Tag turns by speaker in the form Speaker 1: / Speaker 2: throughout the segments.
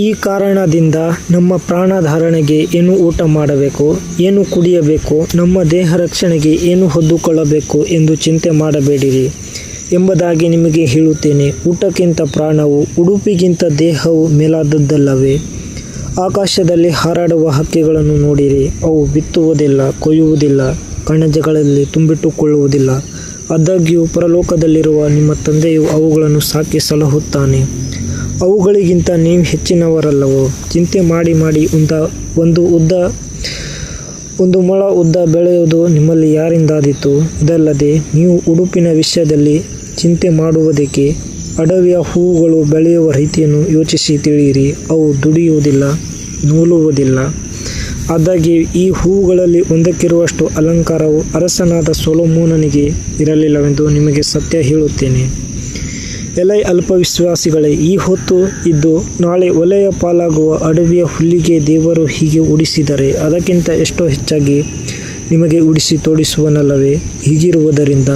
Speaker 1: ಈ ಕಾರಣದಿಂದ ನಮ್ಮ ಪ್ರಾಣಧಾರಣೆಗೆ ಏನು ಊಟ ಮಾಡಬೇಕು, ಏನು ಕುಡಿಯಬೇಕು, ನಮ್ಮ ದೇಹ ರಕ್ಷಣೆಗೆ ಏನು ಹೊದ್ದುಕೊಳ್ಳಬೇಕು ಎಂದು ಚಿಂತೆ ಮಾಡಬೇಡಿರಿ ಎಂಬುದಾಗಿ ನಿಮಗೆ ಹೇಳುತ್ತೇನೆ. ಊಟಕ್ಕಿಂತ ಪ್ರಾಣವು, ಉಡುಪಿಗಿಂತ ದೇಹವು ಮೇಲಾದದ್ದಲ್ಲವೇ? ಆಕಾಶದಲ್ಲಿ ಹಾರಾಡುವ ಹಕ್ಕಿಗಳನ್ನು ನೋಡಿರಿ. ಅವು ಬಿತ್ತುವುದಿಲ್ಲ, ಕೊಯ್ಯುವುದಿಲ್ಲ, ಕಣಜಗಳಲ್ಲಿ ತುಂಬಿಟ್ಟುಕೊಳ್ಳುವುದಿಲ್ಲ. ಆದಾಗ್ಯೂ ಪರಲೋಕದಲ್ಲಿರುವ ನಿಮ್ಮ ತಂದೆಯು ಅವುಗಳನ್ನು ಸಾಕಿ ಸಲಹುತ್ತಾನೆ. ಅವುಗಳಿಗಿಂತ ನೀವು ಹೆಚ್ಚಿನವರಲ್ಲವೋ? ಚಿಂತೆ ಮಾಡಿ ಒಂದು ಮೊಳ ಉದ್ದ ಬೆಳೆಯುವುದು ನಿಮ್ಮಲ್ಲಿ ಯಾರಿಂದಾದೀತು? ಇದಲ್ಲದೆ ನೀವು ಉಡುಪಿನ ವಿಷಯದಲ್ಲಿ ಚಿಂತೆ ಮಾಡುವುದಕ್ಕೆ? ಅಡವಿಯ ಹೂವುಗಳು ಬೆಳೆಯುವ ರೀತಿಯನ್ನು ಯೋಚಿಸಿ ತಿಳಿಯಿರಿ. ಅವು ದುಡಿಯುವುದಿಲ್ಲ, ನೂಲುವುದಿಲ್ಲ. ಆದಾಗ್ಯೂ ಈ ಹೂವುಗಳಲ್ಲಿ ಒಂದಕ್ಕಿರುವಷ್ಟು ಅಲಂಕಾರವು ಅರಸನಾದ ಸೊಲೊಮೋನನಿಗೆ ಇರಲಿಲ್ಲವೆಂದು ನಿಮಗೆ ಸತ್ಯ ಹೇಳುತ್ತೇನೆ. ಎಲೈ ಅಲ್ಪವಿಶ್ವಾಸಿಗಳೇ, ಈ ಹೊತ್ತು ಇದ್ದು ನಾಳೆ ಒಲೆಯ ಪಾಲಾಗುವ ಅಡವಿಯ ಹುಲ್ಲಿಗೆ ದೇವರು ಹೀಗೆ ಉಡಿಸಿದರೆ ಅದಕ್ಕಿಂತ ಎಷ್ಟೋ ಹೆಚ್ಚಾಗಿ ನಿಮಗೆ ಉಡಿಸಿ ತೋರಿಸುವನಲ್ಲವೇ? ಹೀಗಿರುವುದರಿಂದ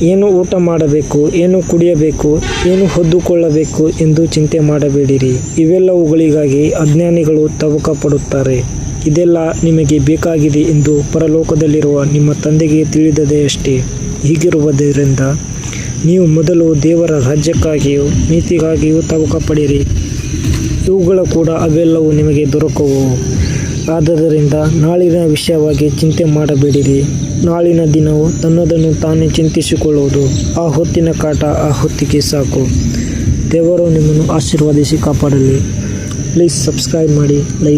Speaker 1: ಏನು ಊಟ ಮಾಡಬೇಕು, ಏನು ಕುಡಿಯಬೇಕು, ಏನು ಹೊದ್ದುಕೊಳ್ಳಬೇಕು ಎಂದು ಚಿಂತೆ ಮಾಡಬೇಡಿರಿ. ಇವೆಲ್ಲವುಗಳಿಗಾಗಿ ಅಜ್ಞಾನಿಗಳು ತವಕ ಪಡುತ್ತಾರೆ. ಇದೆಲ್ಲ ನಿಮಗೆ ಬೇಕಾಗಿದೆ ಎಂದು ಪರಲೋಕದಲ್ಲಿರುವ ನಿಮ್ಮ ತಂದೆಗೆ ತಿಳಿದದೆಯಷ್ಟೇ. ಹೀಗಿರುವುದರಿಂದ ನೀವು ಮೊದಲು ದೇವರ ರಾಜ್ಯಕ್ಕಾಗಿಯೂ ನೀತಿಗಾಗಿಯೂ ತವಕ ಪಡಿರಿ. ಇವುಗಳ ಕೂಡ ಅವೆಲ್ಲವೂ ನಿಮಗೆ ದೊರಕುವವು. ಆದುದರಿಂದ ನಾಳಿನ ವಿಷಯವಾಗಿ ಚಿಂತೆ ಮಾಡಬೇಡಿರಿ. ನಾಳಿನ ದಿನವು ತನ್ನದನ್ನು ತಾನೇ ಚಿಂತಿಸಿಕೊಳ್ಳುವುದು. ಆ ಹೊತ್ತಿನ ಕಾಟ ಆ ಹೊತ್ತಿಗೆ ಸಾಕು. ದೇವರು ನಿಮ್ಮನ್ನು ಆಶೀರ್ವದಿಸಿ ಕಾಪಾಡಲಿ. ಪ್ಲೀಸ್ ಸಬ್ಸ್ಕ್ರೈಬ್ ಮಾಡಿ, ಲೈಕ್